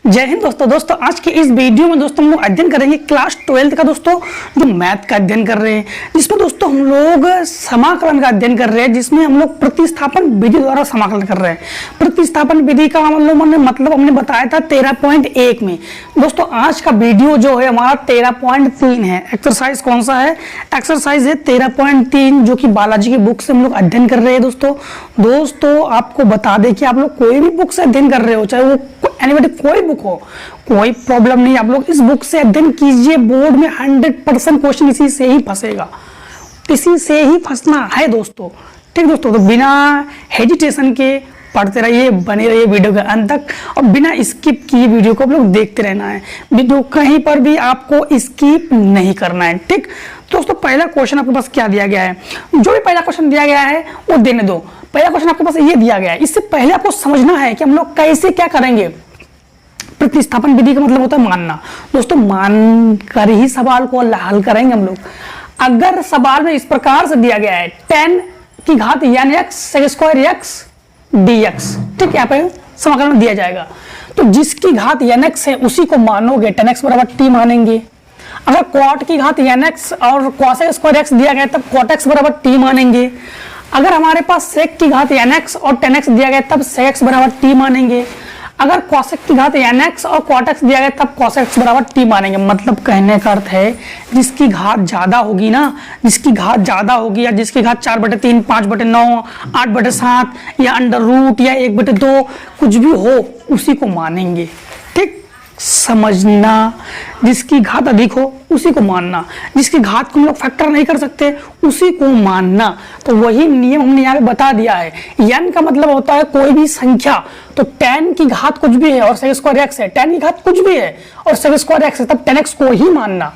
जय हिंद दोस्तों आज के इस वीडियो में दोस्तों हम लोग अध्ययन करेंगे क्लास 12 का दोस्तों जो मैथ का अध्ययन कर रहे हैं, जिसमें दोस्तों हम लोग समाकलन का अध्ययन कर रहे हैं, जिसमें हम लोग प्रतिस्थापन विधि द्वारा समाकलन कर रहे हैं। प्रतिस्थापन विधि का मतलब हमने बताया था 13.1 में। दोस्तों आज का वीडियो जो है हमारा 13.3 है। एक्सरसाइज कौन सा है? एक्सरसाइज है 13.3 जो कि बालाजी की बुक से हम लोग अध्ययन कर रहे हैं। दोस्तों आपको बता दें कि आप लोग कोई भी बुक से अध्ययन कर रहे हो, चाहे वो एनीबॉडी कोई बुक हो, कोई प्रॉब्लम नहीं, आप लोग इस बुक से अध्ययन कीजिए। बोर्ड में 100% क्वेश्चन इसी से ही फंसेगा, इसी से ही फंसना है दोस्तों। ठीक दोस्तों, तो बिना हेजिटेशन के पढ़ते रहिए, बने रहिए वीडियो के अंत तक और बिना स्किप किए वीडियो को आप लोग देखते रहना है। वीडियो कहीं पर भी आपको स्किप नहीं करना है। ठीक दोस्तों, पहला क्वेश्चन आपके पास क्या दिया गया है? जो भी पहला क्वेश्चन दिया गया है वो देने दो। पहला क्वेश्चन आपके पास ये दिया गया है, इससे पहले आपको समझना है कि हम लोग कैसे क्या करेंगे। प्रतिस्थापन विधि का मतलब होता है मानना। दोस्तों मान कर ही सवाल को हल करेंगे हम लोग। अगर सवाल में इस प्रकार से दिया गया है 10 की घात n x sec square x dx, ठीक, यहाँ पे समाकलन में दिया जाएगा, तो जिसकी घात n x है उसी को मानोगे 10x बराबर t मानेंगे। अगर cot की घात n x और cos स्क्वायर x दिया गया तब cot x बराबर t मानेंगे। अगर हमारे पास sec की घात n x और 10x दिया गया तब sec x बराबर t मानेंगे। अगर cosec की घात n x और cot x दिया गया तब cos x बराबर t मानेंगे। मतलब कहने का अर्थ है जिसकी घात ज्यादा होगी ना, जिसकी घात ज्यादा होगी या जिसकी घात 4/3, 5/9, 8/7 या अंडर रूट या 1/2 कुछ भी हो उसी को मानेंगे। ठीक, समझना, जिसकी घात अधिक हो उसी को मानना, जिसकी घात को हम लोग फैक्टर नहीं कर सकते उसी को मानना। तो वही नियम हमने यहाँ पे बता दिया है। n का मतलब होता है कोई भी संख्या, तो 10 की घात कुछ भी है और sec स्क्वायर x है, 10 की घात कुछ भी है और sec स्क्वायर x है, तब 10x को ही मानना।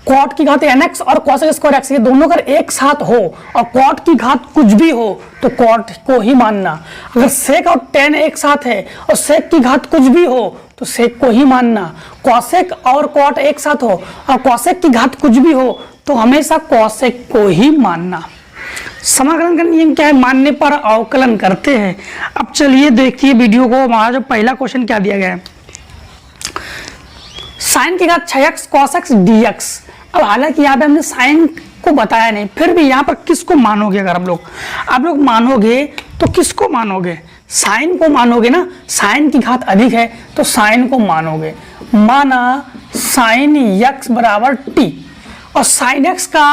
cot की घात nx और cos स्क्वायर x, ये दोनों अगर एक साथ हो और cot की घात कुछ भी हो तो cot को ही मानना। अगर sec और tan एक साथ है और sec की घात कुछ भी हो तो sec को ही मानना। cosec और cot एक साथ हो और cosec की घात कुछ भी हो तो हमेशा cosec को ही मानना। समाकलन का नियम क्या है? मानने पर अवकलन करते हैं। अब चलिए देखिए वीडियो को। हमारा जो पहला क्वेश्चन क्या दिया गया है, साइन की घात 6x cos x dx। अब हालांकि यहाँ पे हमने साइन को बताया नहीं, फिर भी यहाँ पर किसको मानोगे? अगर आप लोग मानोगे तो किसको मानोगे? साइन को मानोगे ना। साइन की घात अधिक है तो साइन को मानोगे। माना साइन x बराबर t और साइन x का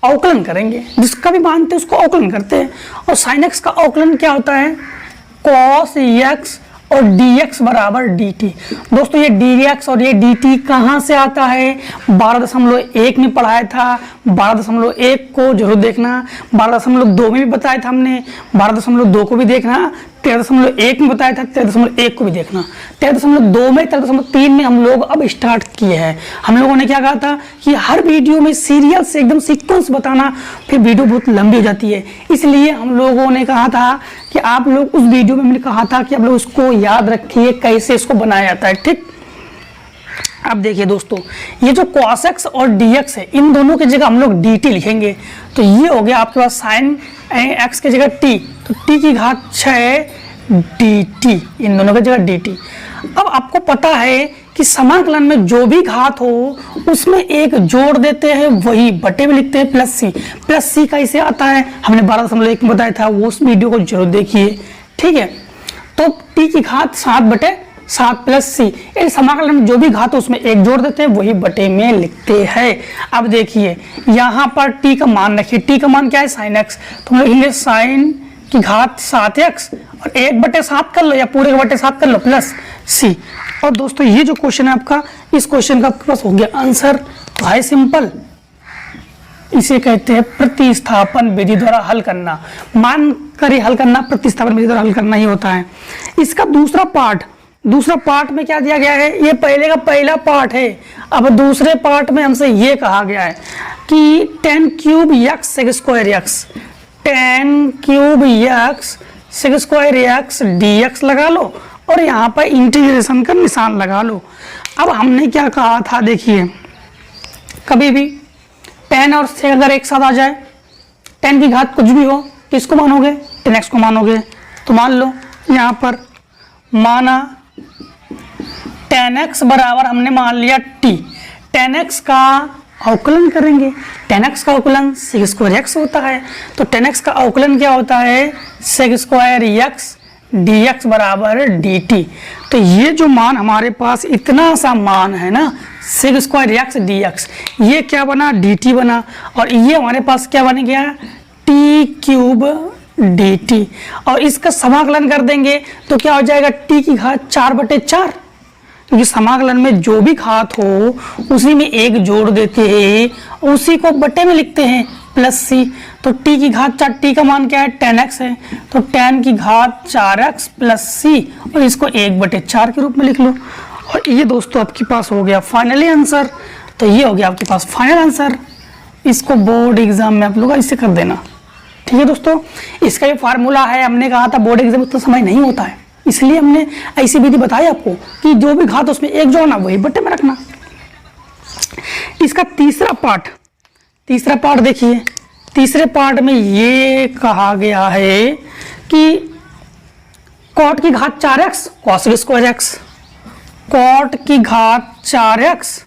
अवकलन करेंगे, जिसका भी मानते हैं उसको अवकलन करते हैं। और साइन x का अवकलन क्या होता है? cos x और dx बराबर dt। दोस्तों ये dx और ये dt कहाँ से आता है? 12.1 में पढ़ाया था। 12.1 को जरूर देखना। 12.2 में भी बताया था हमने, 12.2 को भी देखना। 13.1 में बताया था, 13.1 को भी देखना। 13.2 में 13.3 में हम लोग अब स्टार्ट किए हैं। हम लोगों ने क्या कहा था कि हर वीडियो में सीरियल से एकदम सीक्वेंस बताना, फिर वीडियो बहुत लंबी हो जाती है। इसलिए हम लोगों ने कहा था कि आप लोग उस वीडियो में मैंने कहा था कि आप लोग इसको याद रखिए कैसे इसको बनाया जाता है। ठीक, अब देखिए दोस्तों, ये जो cos x और dx है इन दोनों की जगह हम लोग dt लिखेंगे। तो ये हो गया आपके पास sin x की जगह t, तो t की घात 6 dt, इन दोनों की जगह dt। अब आपको पता है कि समाकलन में जो भी घात हो उसमें एक जोड़ देते हैं, वही बटे में लिखते हैं प्लस सी। प्लस सी कैसे आता है हमने 12.1 में बताया था, वो उस वीडियो को जरूर देखिए। ठीक है, तो t की घात 7/7 प्लस सी, इन समाकलन में जो भी घात हो उसमें एक जोड़ देते हैं, वही बटे में लिखते हैं। अब देखिए यहाँ पर t का मान रखिए। t का मान क्या है? साइन x, तो हम लिखेंगे साइन की घात 7x और 1/7 कर लो या पूरे 1/7 कर लो प्लस सी। और दोस्तों ये जो क्वेश्चन है आपका, इस क्वेश्चन का आपके पास हो गया आंसर। तो है सिंपल, इसे कहते हैं प्रतिस्थापन विधि द्वारा हल करना। मान कर ही हल करना, प्रतिस्थापन विधि द्वारा हल करना ही होता है। इसका दूसरा पार्ट में क्या दिया गया है? ये पहले का पहला पार्ट है। अब दूसरे पार्ट में हमसे ये कहा गया है कि 10³ x sec square x, 10³ x sec square x dx लगा लो और यहाँ पर इंटीग्रेशन का निशान लगा लो। अब हमने क्या कहा था, देखिए कभी भी 10 और sec अगर एक साथ आ जाए, 10 की घात कुछ भी हो, किसको मानोगे? 10x को मानोगे। तो मान लो यहाँ पर माना tan x बराबर हमने मान लिया t, tan x का अवकलन करेंगे। tan x का अवकलन sec स्क्वायर x होता है, तो tan x का अवकलन क्या होता है, sec स्क्वायर x dx बराबर dt। तो ये जो मान हमारे पास इतना सा मान है ना, sec स्क्वायर x dx, ये क्या बना, dt बना, और ये हमारे पास क्या बन गया, t क्यूब dt। और इसका समाकलन कर देंगे तो क्या हो जाएगा, t की घात 4/4, क्योंकि समाकलन में जो भी घात हो उसी में एक जोड़ देते हैं, उसी को बटे में लिखते हैं प्लस सी। तो t की घात 4, t का मान क्या है, tan x है, तो tan की घात 4x प्लस सी, और इसको 1/4 के रूप में लिख लो। और ये दोस्तों आपके पास हो गया फाइनली आंसर। तो ये हो गया आपके पास फाइनल आंसर। इसको बोर्ड एग्जाम में आप लोग ऐसे कर देना, ठीक है दोस्तों। इसका ये फार्मूला है, हमने कहा था बोर्ड एग्जाम उतना समय नहीं होता है, इसलिए हमने ऐसी विधि बताई आपको कि जो भी घात उसमें एक जोड़ना वही बटे में रखना। इसका तीसरा पार्ट देखिए, तीसरे पार्ट में ये कहा गया है कि कॉट की घात 4x cosec square x, cot की घात 4x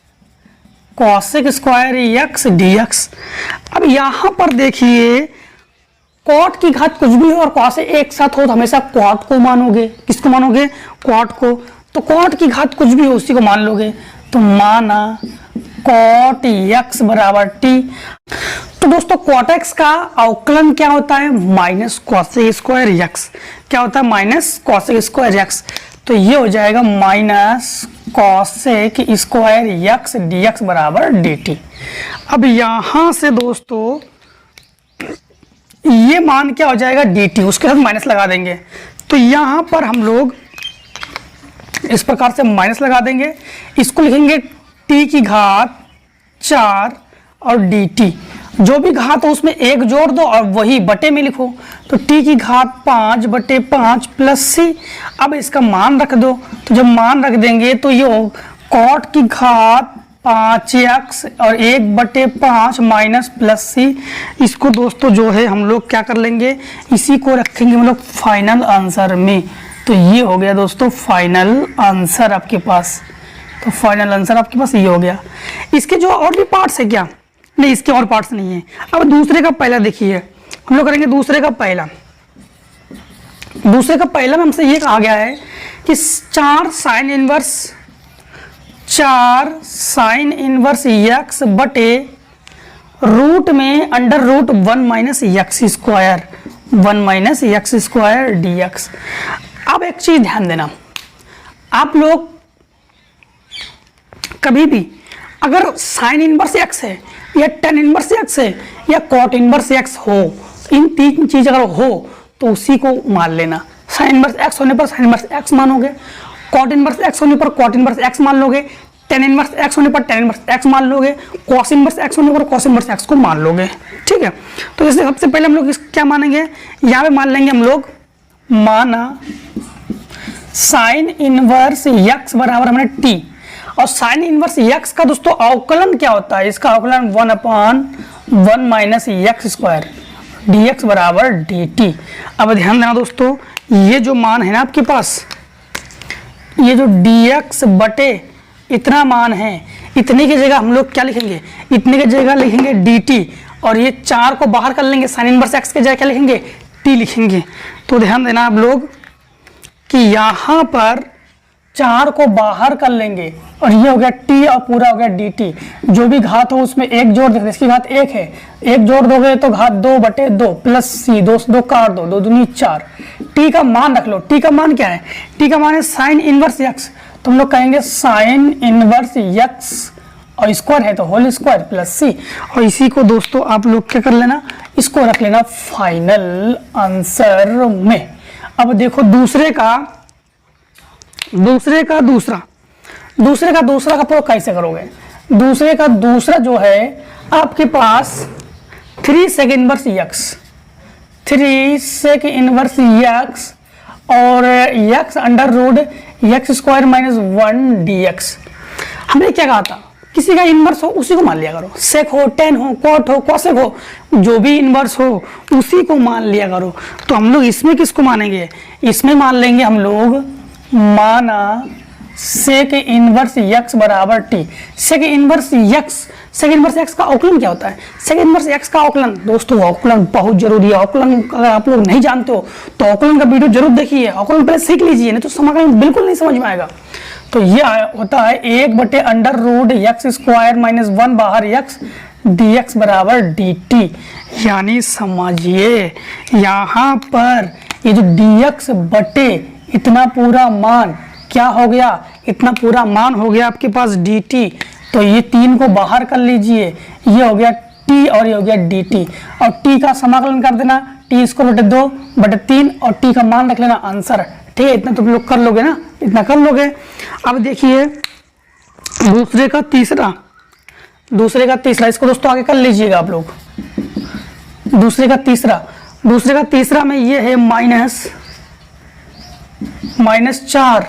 cosec square x dx। अब यहां पर देखिए कॉट की घात कुछ भी हो और कॉस एक साथ हो तो हमेशा कॉट को मानोगे। किसको मानोगे, कॉट को। तो कॉट की घात कुछ भी हो उसी को मान लोगे। तो माना कॉट x बराबर t। तो दोस्तों कॉट x का अवकलन क्या होता है, माइनस कॉसेक स्क्वायर x। क्या होता है, माइनस कॉसेक स्क्वायर x। तो ये हो जाएगा minus cosec square x dx बराबर dt। अब यहां से दोस्तों ये मान क्या हो जाएगा, dt, उसके साथ माइनस लगा देंगे। तो यहां पर हम लोग इस प्रकार से माइनस लगा देंगे, इसको लिखेंगे t की घात 4 और dt। जो भी घात हो उसमें एक जोड़ दो और वही बटे में लिखो। तो t की घात 5/5 प्लस सी। अब इसका मान रख दो, तो जब मान रख देंगे तो ये कॉट की घात 5x और 1/5 माइनस प्लस सी। इसको दोस्तों जो है हम लोग क्या कर लेंगे, इसी को रखेंगे हम लोग फाइनल आंसर में। तो ये हो गया दोस्तों फाइनल आंसर आपके पास। तो फाइनल आंसर आपके पास ये हो गया। इसके जो और भी पार्ट्स है क्या, नहीं इसके और पार्ट्स नहीं है। अब दूसरे का पहला देखिए, हम लोग करेंगे दूसरे का पहला। दूसरे का पहला में हमसे ये कहा गया है कि 4 साइन इनवर्स x बटे रूट में under root 1 minus x square dx। अब एक चीज ध्यान देना, आप लोग कभी भी अगर साइन इनवर्स x है या टेन इनवर्स x है या कॉट इनवर्स x हो, इन तीन चीज अगर हो तो उसी को मान लेना। साइन इनवर्स x होने पर साइन इनवर्स x मानोगे, कॉट इनवर्स x होने पर कॉट इनवर्स x मान लोगे, टेन इनवर्स x होने पर टेन इनवर्स x मान लोगे, कॉस इनवर्स x होने पर कॉस इनवर्स x को मान लोगे। ठीक है, तो इससे सबसे पहले हम लोग क्या मानेंगे, यहाँ पे मान लेंगे हम लोग, माना साइन इनवर्स x बराबर हमने t, और साइन इनवर्स x का दोस्तों अवकलन क्या होता है, इसका अवकलन 1/1 माइनस एक्स स्क्वायर dx बराबर dt। अब ध्यान देना दोस्तों, ये जो मान है ना आपके पास, ये जो dx बटे इतना मान है, इतने की जगह हम लोग क्या लिखेंगे, इतने की जगह लिखेंगे dt, और ये 4 को बाहर कर लेंगे, साइन इनवर्स x की जगह क्या लिखेंगे, t लिखेंगे। तो ध्यान देना आप लोग कि यहाँ पर 4 को बाहर कर लेंगे और ये हो गया t और पूरा हो गया dt। जो भी घात हो उसमें एक जोड़ देंगे, इसकी घात 1 है, एक जोड़ दोगे तो घात 2/2 प्लस c, 2 काट दो, 2 दूनी 4। t का मान रख लो, t का मान क्या है, t का मान है साइन इनवर्स x, तो हम लोग कहेंगे साइन इनवर्स x और स्क्वायर है तो होल स्क्वायर प्लस c। और इसी को दोस्तों आप लोग क्या कर लेना, इसको रख लेना फाइनल आंसर में। अब देखो दूसरे का दूसरा का प्रयोग कैसे करोगे। दूसरे का दूसरा जो है आपके पास 3 सेक इनवर्स x और x under root x square minus 1 dx। हमने क्या कहा था, किसी का इनवर्स हो उसी को मान लिया करो, सेक हो, टेन हो, कॉट हो, कॉसेक हो, जो भी इनवर्स हो उसी को मान लिया करो। तो हम लोग इसमें किसको मानेंगे, इसमें मान लेंगे हम लोग, माना सेक इनवर्स यक्स बराबर टी। सेक इनवर्स यक्स का अवकलन क्या होता है? सेक इनवर्स यक्स का अवकलन दोस्तों, अवकलन बहुत जरूरी है। अवकलन अगर आप लोग नहीं जानते हो तो अवकलन का वीडियो जरूर देखिए, अवकलन पहले सीख लीजिए, नहीं तो समाकलन बिल्कुल नहीं समझ में आएगा। तो ये होता है 1/√x² माइनस 1 बाहर x dx बराबर dt। यानी समझिए यहाँ पर ये जो dx बटे इतना पूरा मान क्या हो गया, इतना पूरा मान हो गया आपके पास dt। तो ये 3 को बाहर कर लीजिए, ये हो गया t और ये हो गया dt, और t का समाकलन कर देना, t²/2/3 और t का मान रख लेना आंसर। ठीक है, इतना तुम लोग कर लोगे ना, इतना कर लोगे। अब देखिए दूसरे का तीसरा, इसको दोस्तों आगे कर लीजिएगा आप लोग। दूसरे का तीसरा में ये है -4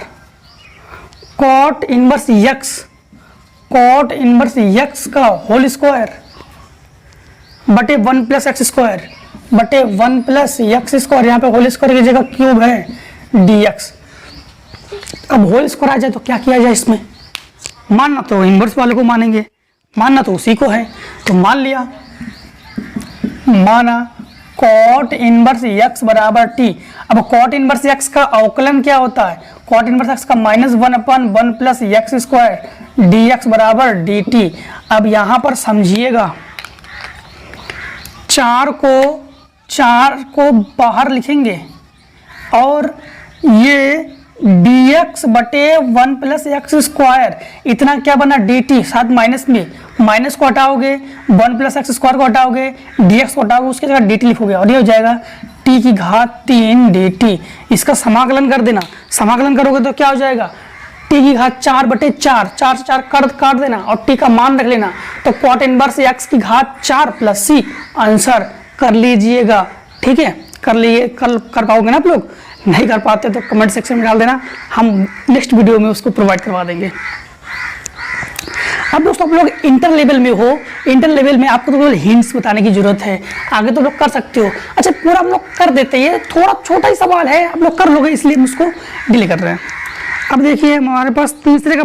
कॉट इनवर्स यक्स का होल स्क्वायर बटे 1 + x² बटे 1 + x², यहाँ पे होल स्क्वायर की जगह क्यूब है dx। अब होल स्क्वायर आ जाए तो क्या किया जाए, इसमें मानना तो इनवर्स वाले को मानेंगे, मानना तो उसी को है, तो मान लिया, माना कॉट इनवर्स x बराबर t। अब कॉट इनवर्स x का अवकलन क्या होता है? कॉट इनवर्स x का -1/1 + x² dx बराबर dt। अब यहाँ पर समझिएगा, 4 को बाहर लिखेंगे और ये dx बटे 1 + x², इतना क्या बना dt, साथ माइनस में माइनस को हटाओगे, 1 + x² को हटाओगे, dx को हटाओगे, उसकी जगह dt लिखोगे और ये हो जाएगा t⁻3 dt। इसका समाकलन कर देना, समाकलन करोगे तो क्या हो जाएगा, t⁻4/4, 4 से 4 काट देना और t का मान रख लेना, तो cot inverse x⁴ + c answer कर लीजिएगा। ठीक है, कर पाओगे ना आप लोग? नहीं कर पाते तो कमेंट सेक्शन में डाल देना, हम नेक्स्ट वीडियो में उसको प्रोवाइड करवा देंगे। अब दोस्तों आप लोग इंटर लेवल में हो, इंटर लेवल में आपको तो हिंट्स बताने की जरूरत है, आगे तो लोग कर सकते हो। अच्छा पूरा हम लोग कर देते हैं, ये थोड़ा छोटा ही सवाल है, आप लोग कर लोगे इसलिए हम उसको डिले कर रहे हैं। अब देखिए हमारे पास तीसरे का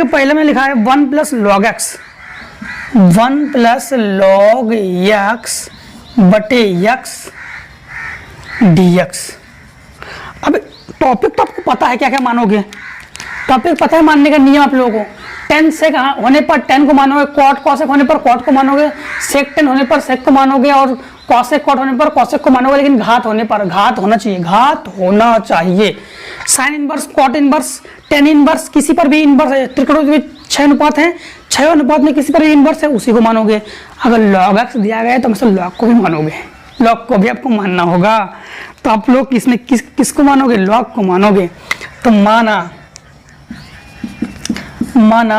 पहला में लिखा है 1 + log x बटे x dx। अब टॉपिक तो आपको पता है क्या क्या मानोगे, टॉपिक पता है मानने का नियम आप लोगों को। टेन सेक होने पर टेन को मानोगे, कॉट कॉसेक होने पर कॉट को मानोगे, सेक टेन होने पर सेक को मानोगे और कॉसेक कॉट होने पर कॉसेक को मानोगे, लेकिन घात होने पर घात होना चाहिए। Sine inverse, cot inverse, tan inverse, किसी पर भी इनवर्स है, त्रिकोणमिति में 6 अनुपात है, 6 अनुपात में किसी पर भी इनवर्स है उसी को मानोगे। अगर log x दिया गया है तो मतलब log को भी मानोगे, log को भी आपको मानना होगा। तो आप लोग इसमें किसको मानोगे, log को मानोगे। तो माना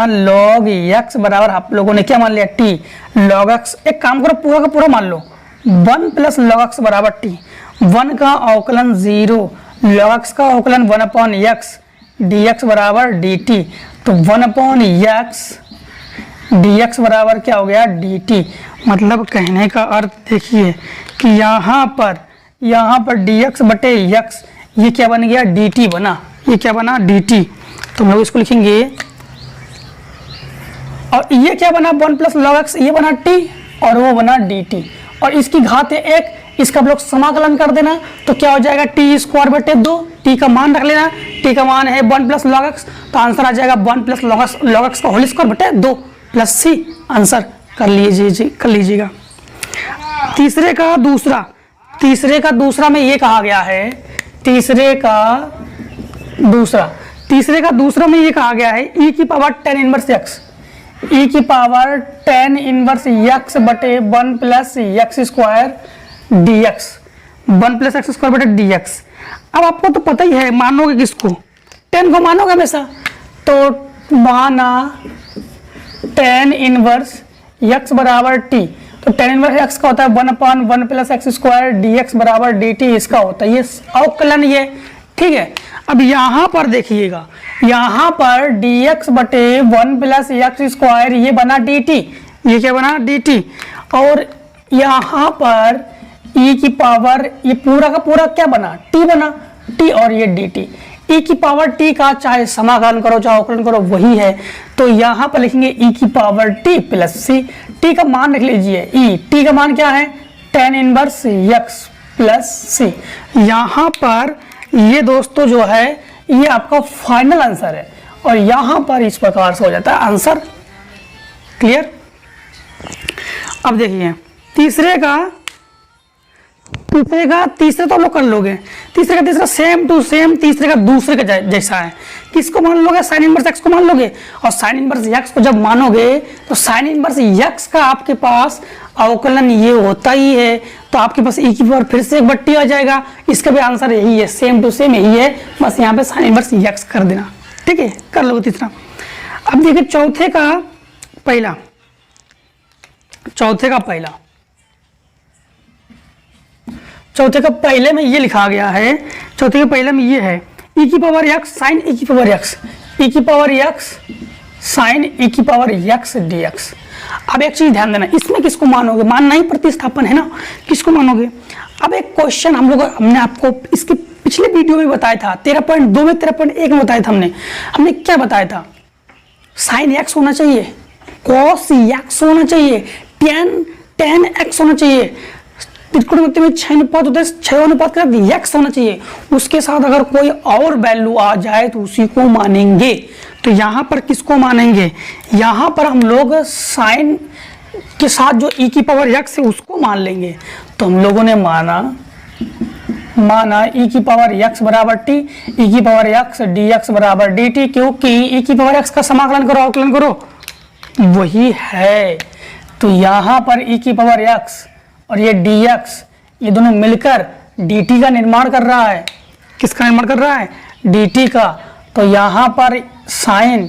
log x बराबर आप लोगों ने क्या मान लिया, t। log x, एक काम करो पूरा का पूरा मान लो, 1 + log x बराबर t। 1 का अवकलन 0, log x का अवकलन 1/x dx बराबर dt। तो 1/x dx बराबर क्या हो गया, dt। मतलब कहने का अर्थ देखिए कि यहाँ पर dx बटे x, ये क्या बन गया, dt बना, ये क्या बना, dt। तो हम लोग इसको लिखेंगे, और ये क्या बना, 1 + log x, ये बना t और वो बना dt, और इसकी घात है 1, इसका आप लोग समाकलन कर देना तो क्या हो जाएगा, t²/2, t का मान रख लेना, t का मान है 1 + log x, तो आंसर आ जाएगा 1 + log x का होल स्क्वायर बटे 2 + c, आंसर कर लीजिएगा। तीसरे का दूसरा में ये कहा गया है, तीसरे का दूसरा में ये कहा गया है e⁻tan−1 x, e⁻tan−1 x बटे 1 + x² dx, 1 + x² बटे dx। अब आपको तो पता ही है, मानोगे किसको, 10 को मानोगे हमेशा। तो माना tan−1 x बराबर t, तो tan−1 x का होता है 1/1 + x² dx बराबर dt, इसका होता है ये अवकलन, ये ठीक है। अब यहाँ पर देखिएगा, यहाँ पर dx बटे 1 + x², ये बना dt, ये क्या बना dt, और यहाँ पर ई की पावर, ये पूरा का पूरा क्या बना, टी बना, टी और ये डी टी, ई की पावर टी का चाहे समाकलन करो चाहे अवकलन करो वही है। तो यहाँ पर लिखेंगे ई की पावर टी प्लस सी, टी का मान रख लीजिए ई, टी का मान क्या है tan इनवर्स एक्स प्लस सी। यहाँ पर ये दोस्तों जो है ये आपका फाइनल आंसर है और यहाँ पर इस प्रकार से हो जाता है आंसर। क्लियर। अब देखिए तीसरे तो लोग कर लोगे, तीसरे का तीसरा सेम टू सेम तीसरे का दूसरे का जैसा है। किसको मान लोगे, साइन इनवर्स एक्स को मान लोगे, और साइन इनवर्स एक्स को जब मानोगे तो साइन इनवर्स एक्स का आपके पास अवकलन ये होता ही है, तो आपके पास ई की पावर फिर से एक बट्टी आ जाएगा। इसका भी आंसर यही है, सेम टू सेम यही है, बस यहाँ पे साइन इनवर्स एक्स कर देना। ठीक है, कर लोगे तीसरा। अब देखिए चौथे का पहला, चौथे का पहले में ये लिखा गया है, चौथे के पहले में ये है ई की पावर एक्स साइन ई की पावर एक्स, ई की पावर एक्स साइन ई की पावर एक्स डी एक्स। अब एक चीज ध्यान देना, इसमें किसको मानोगे, मानना ही प्रतिस्थापन है ना, किसको मानोगे। अब एक क्वेश्चन हमने आपको इसके पिछले वीडियो में बताया था, 13.2 में 13.1 में बताया था हमने क्या बताया था, साइन एक्स होना चाहिए, कॉस एक्स होना चाहिए, टेन एक्स होना चाहिए, त्रिकोणमिति में 6 अनुपात होता है, 6 अनुपात का एक्स होना चाहिए, उसके साथ अगर कोई और वैल्यू आ जाए तो उसी को मानेंगे। तो यहाँ पर किसको मानेंगे, यहाँ पर हम लोग साइन के साथ जो ई की पावर एक्स है उसको मान लेंगे। तो हम लोगों ने माना ई की पावर एक्स बराबर टी, ई की पावर एक्स डी एक्स बराबर डी टी, क्योंकि ई की पावर एक्स का समाकलन करो अवकलन करो वही है। तो यहाँ पर ई की पावर एक्स और ये dx ये दोनों मिलकर dt का निर्माण कर रहा है। किसका निर्माण कर रहा है, dt का। तो यहाँ पर साइन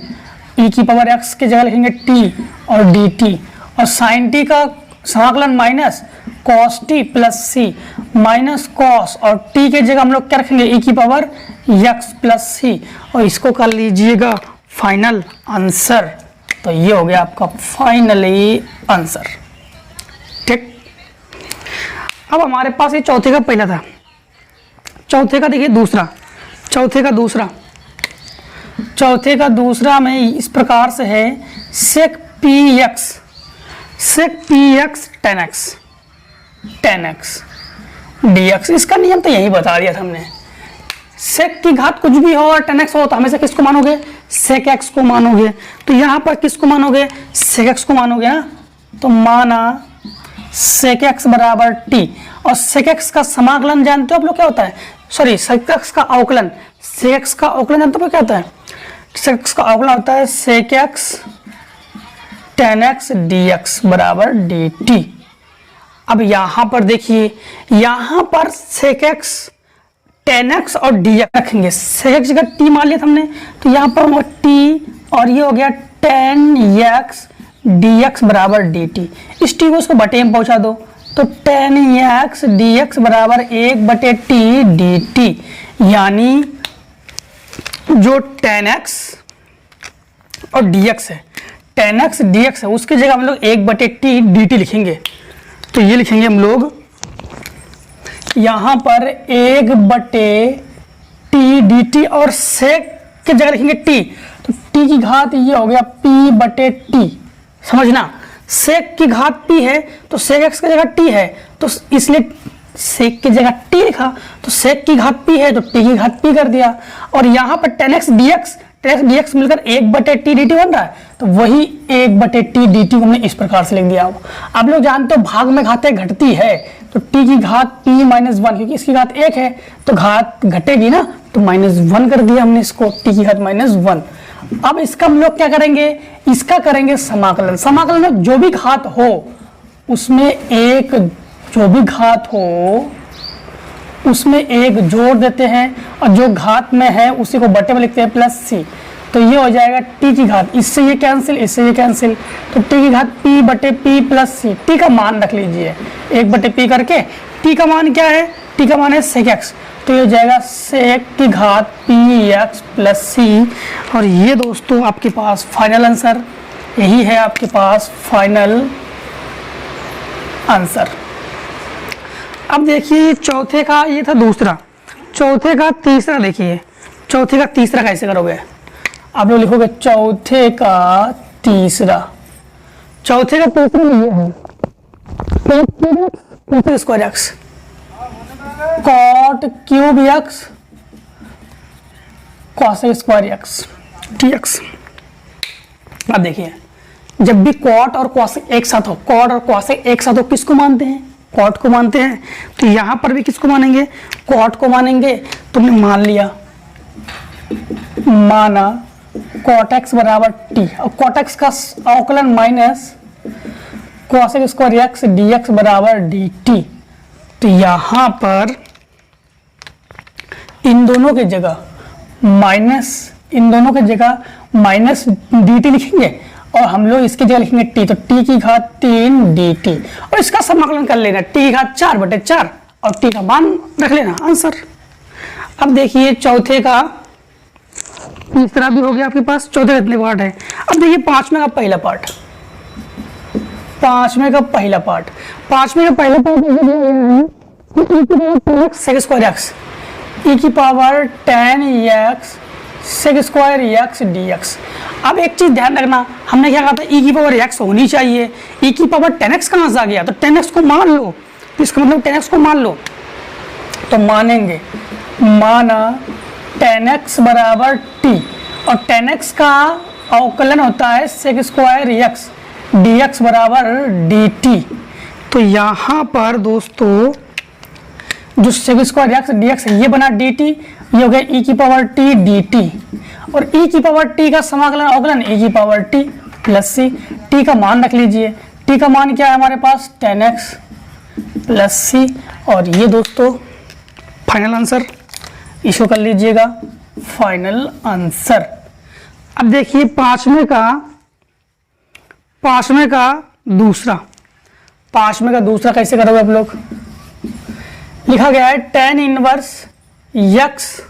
e की पावर x की जगह लिखेंगे t और dt, और साइन t का समाकलन minus cos t plus c, minus cos और t के जगह हम लोग क्या रखेंगे e की पावर x प्लस c, और इसको कर लीजिएगा फाइनल आंसर। तो ये हो गया आपका फाइनली आंसर। ठीक। अब हमारे पास ये चौथे का पहला था, चौथे का देखिए दूसरा, चौथे का दूसरा में इस प्रकार से है sec px tan x dx। इसका नियम तो यही बता दिया था हमने, sec की घात कुछ भी हो और tan x हो तो हमेशा किसको मानोगे, sec x को मानोगे। तो यहाँ पर किसको मानोगे, sec x को मानोगे ना। तो माना sec x बराबर t, और sec x का समाकलन जानते हो आप लोग क्या होता है, सॉरी sec x का अवकलन, sec x का अवकलन जानते हो क्या होता है, sec x का अवकलन होता है sec x tan x dx बराबर dt। अब यहाँ पर देखिए, यहाँ पर sec x tan x और dx रखेंगे, sec x जगह t मान लिया था हमने, तो यहाँ पर होगा t और ये हो गया tan x dx बराबर dt। इस t को उसको बटे में पहुंचा दो, तो tan x dx बराबर 1/t dt, यानी जो tan x और dx है, tan x dx है, उसकी जगह हम लोग 1/t dt लिखेंगे। तो ये लिखेंगे हम लोग यहाँ पर 1/t dt, और sec की जगह लिखेंगे t, तो t की घात ये हो गया p/t। समझना, sec की घात p है तो sec x की जगह t है, तो इसलिए sec की जगह t लिखा, तो sec की घात p है तो t की घात p कर दिया। और यहाँ पर tan x dx मिलकर 1/t dt बन रहा है, तो वही 1/t dt को हमने इस प्रकार से लिख दिया। आप लोग जानते हो भाग में घातें घटती है, तो t की घात p-1, क्योंकि इसकी घात 1 है तो घात घटेगी ना, तो -1 कर दिया हमने इसको, t की घात -1। अब इसका हम लोग क्या करेंगे, इसका करेंगे समाकलन। समाकलन में जो भी घात हो उसमें एक, जो भी घात हो उसमें एक जोड़ देते हैं, और जो घात में है उसी को बटे में लिखते हैं प्लस सी। तो ये हो जाएगा t की घात, इससे ये कैंसिल, इससे ये कैंसिल, तो t की घात p/p प्लस सी। t का मान रख लीजिए 1/p करके, t का मान क्या है, t का मान है sec x, तो ये हो जाएगा sec की घात px प्लस सी। और ये दोस्तों आपके पास फाइनल आंसर, यही है आपके पास फाइनल आंसर। अब देखिए चौथे का ये था दूसरा, चौथे का तीसरा देखिए, चौथे का तीसरा कैसे करोगे आप लोग लिखोगे चौथे का तीसरा, चौथे का तीसरा ये है square x cot cube x cosec square x t x. अब देखिए जब भी कॉट और कॉसेक एक साथ हो, कॉट और कॉसेक एक साथ हो किसको मानते हैं, कॉट को मानते हैं। तो यहां पर भी किसको मानेंगे, कॉट को मानेंगे। तुमने मान लिया, माना कॉट एक्स बराबर टी और कॉट एक्स का अवकलन minus cosec square x d x बराबर डी टी। तो यहां पर इन दोनों की जगह माइनस डी टी लिखेंगे और हम लोग इसकी जगह लिखेंगे टी, तो टी की घात 3 डी टी और इसका समाकलन कर लेना, टी की घात 4/4 और टी का मान रख लेना आंसर। अब देखिए चौथे का तीसरा भी हो गया आपके पास, चौथे कितने पार्ट है। अब देखिए पांचवें का पहला पार्ट, पांचवें का पहला part sec square x e की power 10x sec square x d x. अब एक चीज ध्यान रखना, हमने क्या कहा था ई की पावर x होनी चाहिए, ई की पावर 10x कहां से आ गया, तो 10x को मान लो, इसका मतलब 10x को मान लो। तो मानेंगे, माना 10x बराबर t और 10x का अवकलन होता है सेक स्क्वायर एक्स dx बराबर dt। तो यहाँ पर दोस्तों जो सेक स्क्वायर एक्स dx है ये बना dt, ये हो गया e की पावर t dt और e की पावर t का समाकलन अवकलन e की power t plus c। t का मान रख लीजिए, t का मान क्या है हमारे पास 10x प्लस c और ये दोस्तों फाइनल आंसर, इसको कर लीजिएगा फाइनल आंसर। अब देखिए पांचवें दूसरा कैसे करोगे आप लोग। लिखा गया है tan इनवर्स x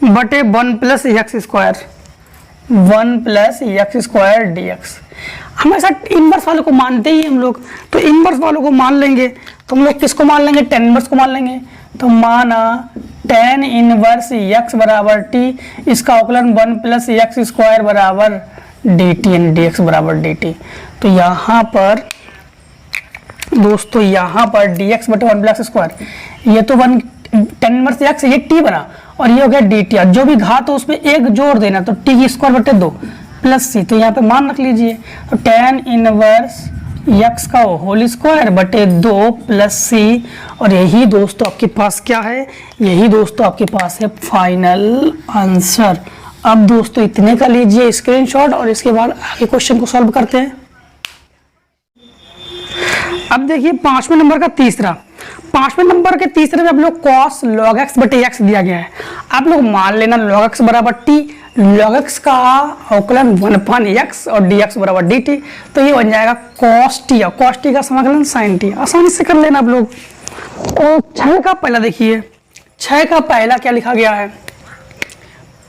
बटे 1 plus x square 1 plus x square d x. हमेशा इनवर्स वालों को मानते ही हम लोग, तो इनवर्स वालों को मान लेंगे। तो हम लोग किसको मान लेंगे, tan इनवर्स को मान लेंगे। तो माना tan इनवर्स x बराबर t, इसका अवकलन 1 प्लस एक्स स्क्वायर बराबर डी टी यानी डी एक्स बराबर डी टी। तो यहाँ पर दोस्तों डी एक्स बटे 1 प्लस स्क्वायर, ये तो 1 tan इनवर्स x ये t बना और ये हो गया डी टी, और जो भी घात हो उसमें एक जोड़ देना, तो t की स्क्वायर बटे 2 प्लस c। तो यहाँ पे मान रख लीजिए, तो tan इनवर्स x का होल स्क्वायर बटे 2 प्लस c और यही दोस्तों आपके पास क्या है, यही दोस्तों आपके पास है फाइनल आंसर। अब दोस्तों इतने का लीजिए स्क्रीनशॉट और इसके बाद आगे क्वेश्चन को सॉल्व करते हैं। अब देखिए पांचवें नंबर के तीसरे में आप लोग cos log x बटे x दिया गया है। आप लोग मान लेना log x बराबर t, log x का अवकलन 1/x और dx बराबर dt, तो ये बन जाएगा cos t और cos t का समाकलन sin t। आसानी से कर लेना आप लोग। और 6 का पहला देखिए, 6 का पहला क्या लिखा गया है,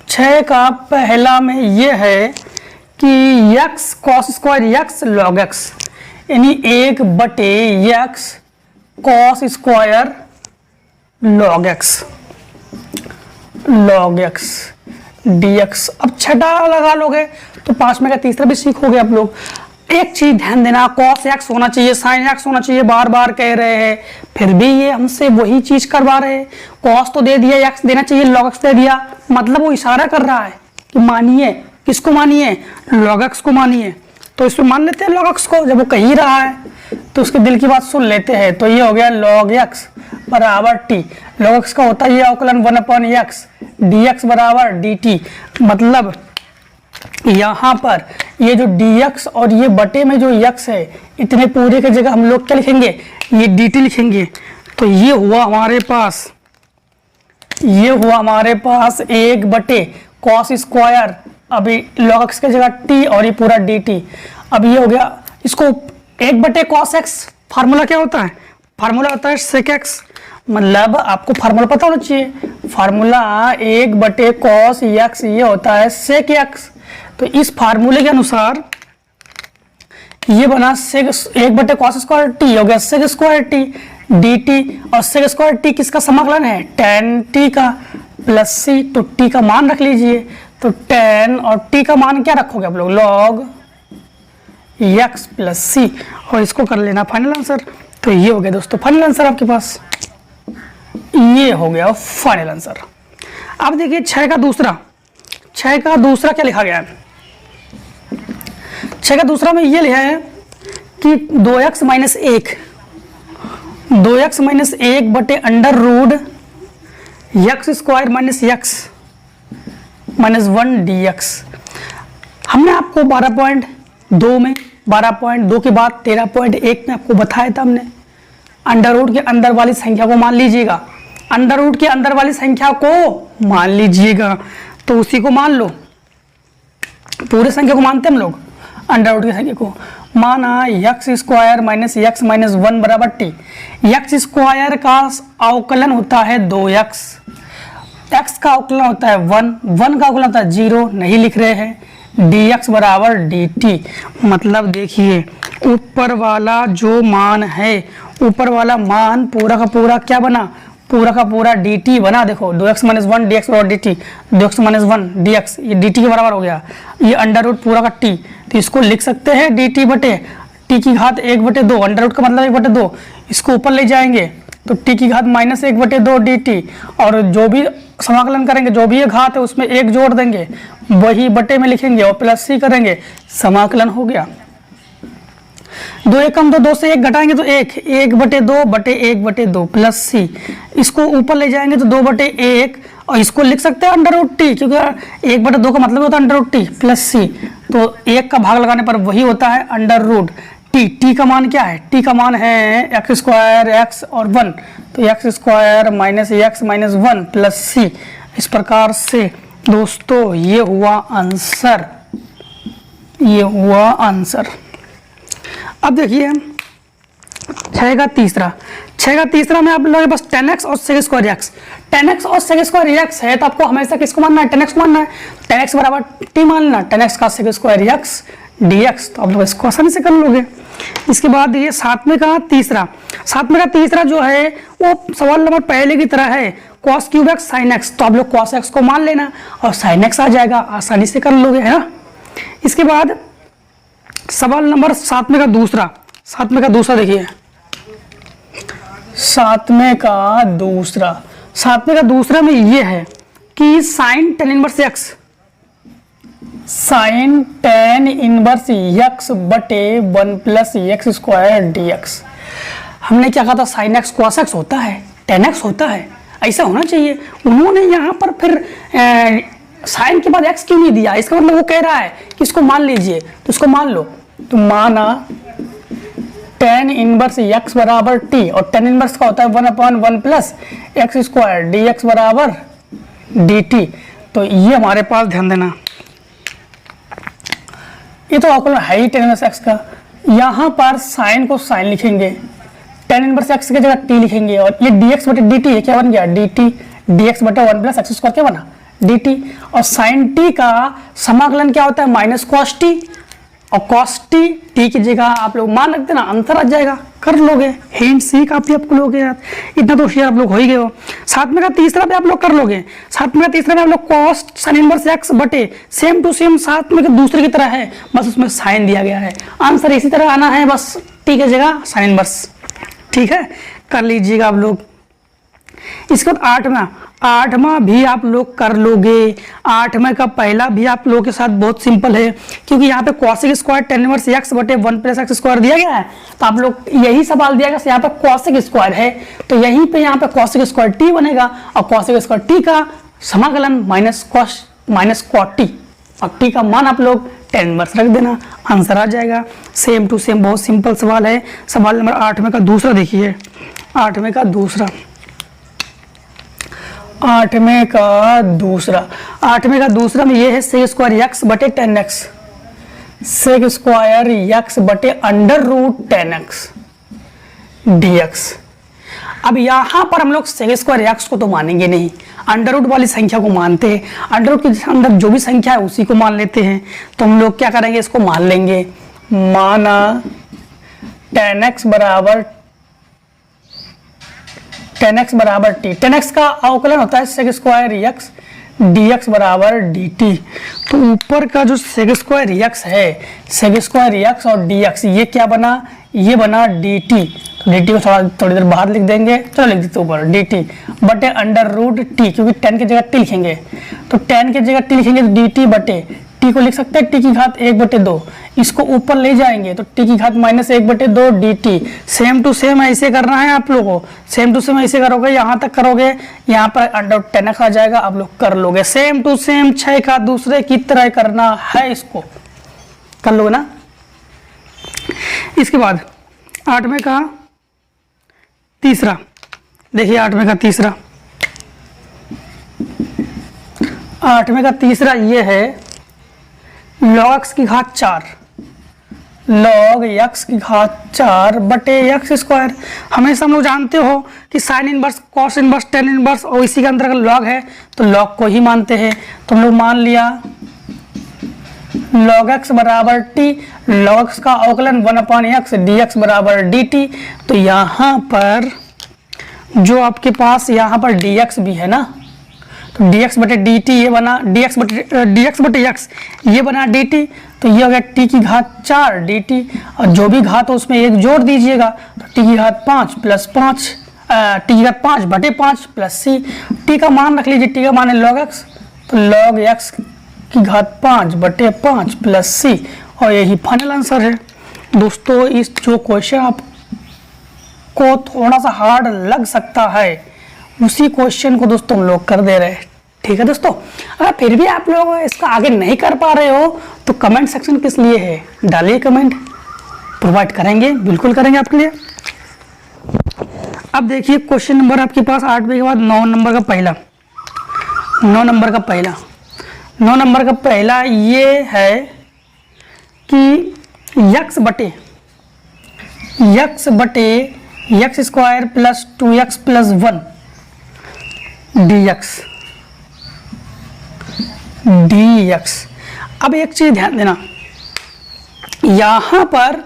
6 का पहला में ये है कि x cos square x log x यानी 1 बटे x cos square log x dx। अब छठा लगा लोगे तो पांचवें का तीसरा भी सीखोगे आप लोग। एक चीज ध्यान देना, cos x होना चाहिए, sin x होना चाहिए, बार बार कह रहे हैं फिर भी ये हमसे वही चीज करवा रहे हैं। cos तो दे दिया, x देना चाहिए, log x दे दिया, मतलब वो इशारा कर रहा है कि मानिए, किसको मानिए, log x को मानिए। तो इसमें मान लेते हैं log x को, जब वो कह ही रहा है तो उसके दिल की बात सुन लेते हैं। तो ये हो गया log x बराबर t, log x का होता है ये अवकलन 1/x dx बराबर dt। मतलब यहाँ पर ये जो dx और ये बटे में जो x है, इतने पूरे की जगह हम लोग क्या लिखेंगे, ये dt लिखेंगे। तो ये हुआ हमारे पास 1 बटे cos स्क्वायर, अभी log x की जगह t और ये पूरा dt। अब ये हो गया, इसको 1 बटे cos x, फार्मूला क्या होता है, फार्मूला होता है sec x, मतलब आपको फार्मूला पता होना चाहिए। फार्मूला 1 बटे cos x ये होता है sec x। तो इस फार्मूले के अनुसार ये बना 1 बटे cos स्क्वायर t हो गया sec square t D T, और सेक स्क्वायर टी किसका समाकलन है, टेन टी का प्लस सी। तो टी का मान रख लीजिए, तो टेन और टी का मान क्या रखोगे आप लोग, लॉग एक्स प्लस सी, और इसको कर लेना फाइनल आंसर। तो ये हो गया दोस्तों फाइनल आंसर आपके पास, ये हो गया फाइनल आंसर। अब देखिए 6 का दूसरा क्या लिखा गया है। 6 का दूसरा में ये लिखा है कि 2x माइनस 1 बटे under root x square minus x minus 1 dx। हमने आपको 12.2 में 12.2 के बाद 13.1 में आपको बताया था हमने, अंडर रूट के अंदर वाली संख्या को मान लीजिएगा, अंडर रूट के अंदर वाली संख्या को मान लीजिएगा, तो उसी को मान लो, पूरे संख्या को मानते हम लोग, अंडर रूट की संख्या को माना x square minus x minus 1 बराबर टी। एक्स स्क्वायर का अवकलन होता है 2x, एक्स का अवकलन होता है 1 का अवकलन होता है 0, नहीं लिख रहे हैं, dx बराबर dt। मतलब देखिए ऊपर वाला जो मान है, ऊपर वाला मान पूरा का पूरा क्या बना, पूरा का पूरा dt बना। देखो 2x माइनस 1 dx बराबर dt, 2x माइनस 1 dx, ये dt के बराबर हो गया, ये अंडर रूट पूरा का t, तो इसको लिख सकते हैं dt बटे t की घात 1/2, अंडर रूट का मतलब 1/2, इसको ऊपर ले जाएंगे तो t की घात माइनस 1/2 dt, और जो भी समाकलन करेंगे, जो भी ये घात है उसमें 1 जोड़ देंगे, वही बटे में लिखेंगे और प्लस सी करेंगे, समाकलन हो गया। 2 एकम 2 से 1 घटाएंगे तो 1/2 बटे 1/2 प्लस सी, इसको ऊपर ले जाएंगे तो 2/1, और इसको लिख सकते हैं अंडर रूट टी, क्योंकि 1/2 का मतलब होता है अंडर रूट टी प्लस सी, तो 1 का भाग लगाने पर वही होता है अंडर रूट टी। टी का मान क्या है, टी का मान है एक्स स्क्वायर एक्स और 1, तो x square minus x minus 1 plus c. इस प्रकार से दोस्तों ये हुआ आंसर, ये हुआ आंसर। अब देखिए 6 का तीसरा में आप लोगों के पास 10x और sec स्क्वायर x, 10x और sec स्क्वायर x है, तो आपको हमेशा किसको मानना है, 10x को मानना है, 10x बराबर t मान लेना, 10x का sec स्क्वायर x dx, तो आप लोग इसको आसानी से कर लोगे। इसके बाद ये 7वें का तीसरा जो है वो सवाल नंबर पहले की तरह है, cos cube x sin x, तो आप लोग cos x को मान लेना और sin x आ जाएगा, आसानी से कर लोगे, है ना। इसके बाद सवाल नंबर 7वें का दूसरा देखिए, 7वें का दूसरा में ये है कि sin tan इनवर्स x बटे 1 प्लस एक्स स्क्वायर dx। हमने क्या कहा था, sin x cos x होता है, tan x होता है, ऐसा होना चाहिए। उन्होंने यहाँ पर फिर साइन के बाद x क्यों नहीं दिया, इसका मतलब वो कह रहा है कि इसको मान लीजिए, तो इसको मान लो, तो माना tan इनवर्स x बराबर t, और tan इनवर्स का होता है 1/1 प्लस एक्स स्क्वायर dx बराबर dt। तो ये हमारे पास ध्यान देना, ये तो अवकलन है ही tan इनवर्स x का, यहाँ पर साइन को साइन लिखेंगे, tan इनवर्स x की जगह t लिखेंगे, और ये dx बटे dt है, क्या बन गया dt, dx बटे 1 प्लस एक्स स्क्वायर क्या बना dt, और साइन t का समाकलन क्या होता है माइनस cos t, और cos t की जगह आप लोग मान रखते ना, अंतर आ जाएगा, कर लोगे, हिंट सी काफी आपको लोगे यार, इतना तो होशियार आप लोग हो ही गए हो। 7वें का तीसरा भी आप लोग कर लोगे, 7वें का तीसरा में आप लोग cos sin इनवर्स x बटे सेम टू सेम 7वें के दूसरे की तरह है, बस उसमें साइन दिया गया है, आंसर इसी तरह आना है, बस t की जगह sin इनवर्स, ठीक है, कर लीजिएगा आप लोग। इसके बाद 8वां भी आप लोग कर लोगे। 8वें का पहला भी आप लोगों के साथ बहुत सिंपल है, क्योंकि यहाँ पे cosec square tan inverse x बटे 1 प्लस एक्स स्क्वायर दिया गया है, तो आप लोग यही सवाल दिया गया, यहाँ पे cosec स्क्वायर है, तो यहीं पे यहाँ पे cosec स्क्वायर t बनेगा, और cosec स्क्वायर t का समाकलन माइनस cot t, और t का मान आप लोग tan इनवर्स रख देना, आंसर आ जाएगा। सेम टू सेम बहुत सिंपल सवाल है। सवाल नंबर 8वें का दूसरा देखिए, 8वें का दूसरा में ये है sec स्क्वायर x बटे 10x, sec स्क्वायर x बटे अंडर रूट 10x dx। अब यहाँ पर हम लोग sec स्क्वायर x को तो मानेंगे नहीं, अंडर रूट वाली संख्या को मानते हैं, अंडर रूट के अंदर जो भी संख्या है उसी को मान लेते हैं, तो हम लोग क्या करेंगे, इसको मान लेंगे, माना 10x बराबर 10x बराबर टी। 10x का अवकलन होता है सेक स्क्वायर एक्स dx बराबर dt। तो ऊपर का जो सेक स्क्वायर एक्स है, सेक स्क्वायर एक्स और dx, ये क्या बना, ये बना dt। तो dt को थोड़ी देर बाहर लिख देंगे, चलो लिख देते ऊपर dt बटे अंडर रूट टी, क्योंकि 10 की जगह टी लिखेंगे, तो 10 की जगह टी लिखेंगे तो dt बटे टी को लिख सकते हैं टी की घात 1/2, इसको ऊपर ले जाएंगे तो टी की घात -1/2 dt। सेम टू सेम ऐसे करना है आप लोगों को, सेम टू सेम ऐसे करोगे, यहाँ तक करोगे, यहाँ पर अंडर 10x आ जाएगा, आप लोग कर लोगे। सेम टू सेम 6 का दूसरे की तरह करना है, इसको कर लोगे ना। इसके बाद 8वें का तीसरा, देखिए 8वें का तीसरा, 8वें का तीसरा ये है log x की घात 4, log x की घात 4 बटे एक्स स्क्वायर। हमेशा हम लोग जानते हो कि sine inverse, cos inverse, tan inverse और इसी के अंदर अगर log है तो log को ही मानते हैं। तो हम लोग मान लिया log x बराबर t, log x का अवकलन 1/x dx बराबर dt। तो यहाँ पर जो आपके पास यहाँ पर dx भी है ना, तो dx बटे dt ये बना dx बटे x ये बना dt। तो ये हो गया t की घात 4 dt, और जो भी घात हो उसमें एक जोड़ दीजिएगा, तो t की घात 5 प्लस 5, t की घात 5 बटे 5 प्लस c। t का मान रख लीजिए, t का मान है log x, तो log x की घात 5 बटे 5 प्लस c, और यही फाइनल आंसर है। दोस्तों इस जो क्वेश्चन आपको थोड़ा सा हार्ड लग सकता है, उसी क्वेश्चन को दोस्तों हम लोग कर दे रहे हैं, ठीक है दोस्तों। अगर फिर भी आप लोग इसका आगे नहीं कर पा रहे हो तो कमेंट सेक्शन किस लिए है, डालिए कमेंट, प्रोवाइड करेंगे, बिल्कुल करेंगे आपके लिए। अब देखिए क्वेश्चन नंबर आपके पास 8वें के बाद 9 नंबर का पहला, 9 नंबर का पहला, 9 नंबर का पहला ये है कि x बटे x square plus 2x plus 1 dx। अब एक चीज ध्यान देना, यहां पर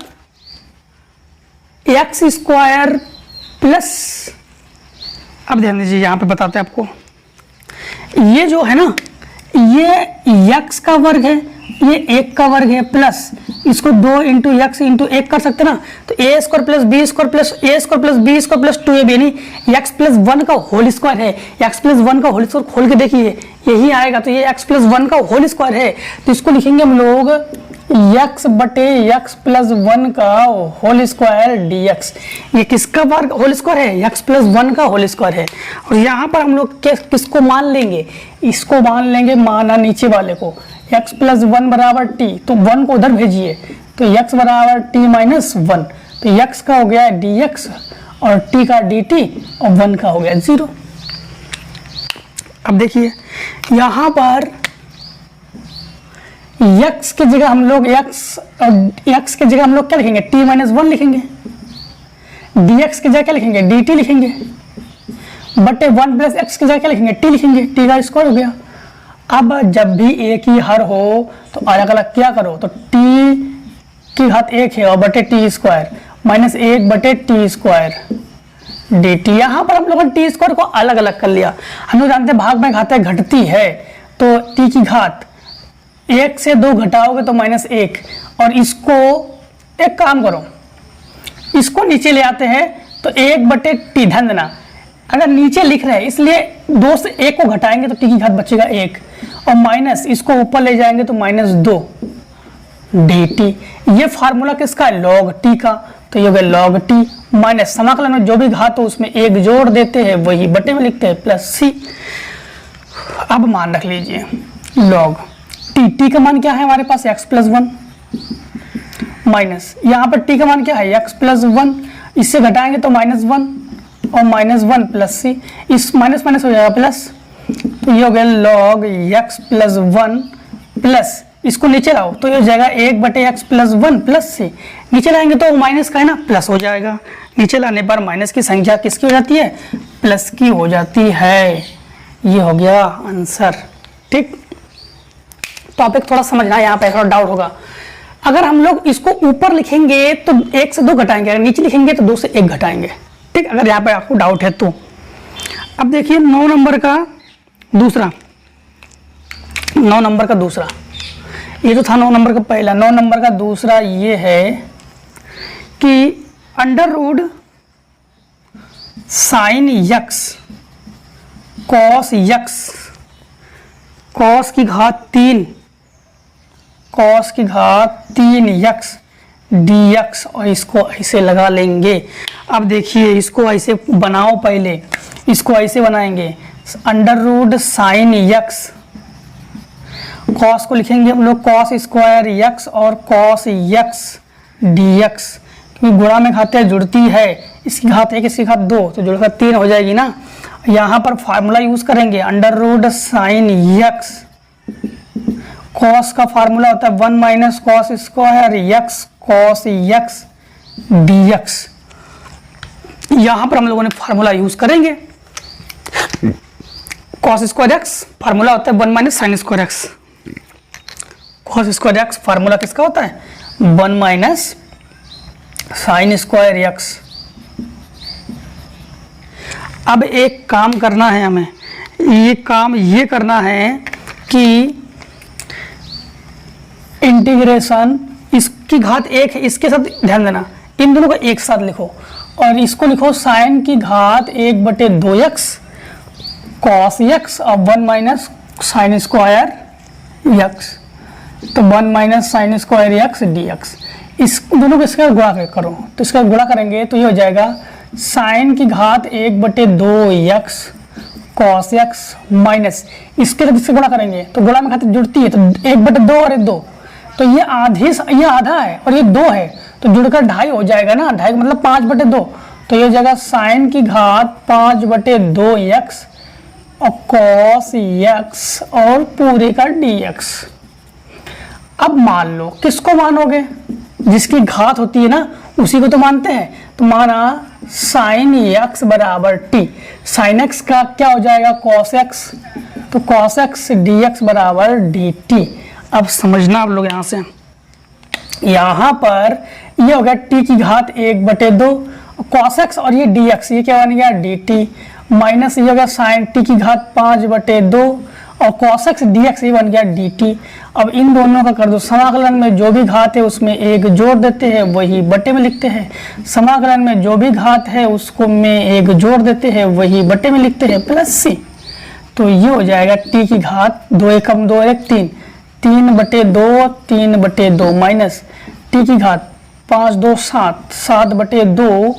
एक्स स्क्वायर प्लस, अब ध्यान दीजिए यहां पे बताते हैं आपको, ये जो है ना, ये x का वर्ग है, ये 1 का वर्ग है, प्लस इसको 2 इंटू एक्स इंटू 1 कर सकते ना, तो a square plus b square plus a square plus b square plus 2ab, यानी एक्स प्लस 1 का होल स्क्वायर है। एक्स प्लस 1 का होल स्क्वायर खोल के देखिए यही आएगा, तो ये एक्स प्लस 1 का होल स्क्वायर है, तो इसको लिखेंगे हम लोग एक्स बटे एक्स प्लस 1 का होल स्क्वायर dx। ये किसका वर्ग होल स्क्वायर है, एक्स प्लस 1 का होल स्क्वायर है। और यहाँ पर हम लोग किसको मान लेंगे, इसको मान लेंगे, माना नीचे वाले को, x प्लस 1 बराबर t, तो 1 को उधर भेजिए, तो x बराबर t माइनस 1, तो x का हो गया dx और t का dt और 1 का हो गया 0। अब देखिए यहाँ पर x की जगह हम लोग x की जगह हम लोग क्या लिखेंगे, t माइनस 1 लिखेंगे, dx की जगह क्या लिखेंगे, dt लिखेंगे, बटे 1 प्लस x की जगह क्या लिखेंगे, t लिखेंगे, t का स्क्वायर हो गया। अब जब भी एक ही हर हो तो अलग अलग क्या करो, तो t की घात 1 है और बटे t स्क्वायर माइनस 1 बटे t स्क्वायर dt। यहाँ पर हम लोगों ने t स्क्वायर को अलग अलग कर लिया, हम लोग जानते हैं भाग में घातें घटती है, तो t की घात 1 से 2 घटाओगे तो -1, और इसको एक काम करो, इसको नीचे ले आते हैं तो 1 बटे t, ध्यान देना अगर नीचे लिख रहे हैं इसलिए 2 से 1 को घटाएंगे तो t की घात बचेगा 1, और माइनस इसको ऊपर ले जाएंगे तो -2 dt। ये फार्मूला किसका है, log t का, तो ये हो गया log t, माइनस समाकलन में जो भी घात हो उसमें 1 जोड़ देते हैं, वही बटे में लिखते हैं प्लस c। अब मान रख लीजिए log t का मान क्या है हमारे पास, x प्लस 1 माइनस यहाँ पर t का मान क्या है, x प्लस 1, इससे घटाएंगे तो -1 और -1 प्लस c, इस माइनस माइनस हो जाएगा प्लस, तो ये हो गया log x प्लस 1 प्लस, इसको नीचे लाओ तो ये हो जाएगा 1 बटे x प्लस 1 प्लस c, नीचे लाएंगे तो माइनस का है ना प्लस हो जाएगा, नीचे लाने पर माइनस की संख्या किसकी हो जाती है, प्लस की हो जाती है। ये हो गया आंसर, ठीक। टॉपिक थोड़ा समझना, यहाँ पे थोड़ा डाउट होगा, अगर हम लोग इसको ऊपर लिखेंगे तो 1 से 2 घटाएंगे, अगर नीचे लिखेंगे तो 2 से 1 घटाएंगे, ठीक। अगर यहाँ पे आपको डाउट है तो अब देखिए 9 नंबर का दूसरा, 9 नंबर का दूसरा, ये तो था 9 नंबर का पहला। 9 नंबर का दूसरा ये है कि under root sine x cos x, cos की घात 3, कॉस की घात 3 यक्स डी यक्स, और इसको ऐसे लगा लेंगे। अब देखिए इसको ऐसे बनाओ, पहले इसको ऐसे बनाएंगे, under root sine x, cos को लिखेंगे हम लोग कॉस स्क्वायर यक्स और कॉस यक्स डी यक्स, क्योंकि गुणा में घातें जुड़ती है, इसकी घात 1 इसकी घात 2 तो जुड़कर 3 हो जाएगी ना। यहाँ पर फार्मूला यूज करेंगे under root sine x, cos का फार्मूला होता है 1 minus cos square x cos x d x. यहाँ पर हम लोगों ने फार्मूला यूज करेंगे, कॉस स्क्वायर एक्स फार्मूला होता है 1 minus sine square x, cos square x formula किसका होता है 1 माइनस साइन स्क्वायर एक्स। अब एक काम करना है हमें, ये काम ये करना है कि इंटीग्रेशन इसकी घात 1 है, इसके साथ ध्यान देना, इन दोनों को एक साथ लिखो और इसको लिखो साइन की घात 1/2 एक्स कॉस एक्स और 1 माइनस साइन स्क्वायर एक्स, तो 1 minus sine square x d x. इस दोनों को इसका गुणा करो, तो इसका गुणा करेंगे तो ये हो जाएगा साइन की घात 1/2 एक्स कॉस एक्स माइनस, इसके साथ इससे गुणा करेंगे तो गुणा में घातें जुड़ती है, तो 1/2 और 2, तो ये आधा है और ये 2 है, तो जुड़कर 2.5 हो जाएगा ना, 2.5 मतलब 5/2, तो ये हो जाएगा साइन की घात 5/2 एक्स और कॉस एक्स और पूरे का डी एक्स। अब मान लो किसको मानोगे, जिसकी घात होती है ना उसी को तो मानते हैं, तो माना साइन एक्स बराबर टी, साइन एक्स का क्या हो जाएगा कॉस एक्स, तो कॉस एक्स डी एक्स बराबर डी टी। अब समझना आप लोग, यहाँ पर ये हो गया टी की घात 1/2 कॉस एक्स और ये डी एक्स, ये क्या बन गया डी टी, माइनस ये हो गया साइन टी की घात 5/2 और कॉस एक्स डी एक्स ये बन गया डी टी। अब इन दोनों का कर दो समाकलन में, जो भी घात है उसमें एक जोड़ देते हैं वही बटे में लिखते हैं, समाकलन में जो भी घात है उसको में एक जोड़ देते हैं वही बटे में लिखते हैं प्लस सी, तो ये हो जाएगा टी की घात 2 एकम 2 1 3, 3/2 3/2 माइनस टी की घात 5 2 7 7/2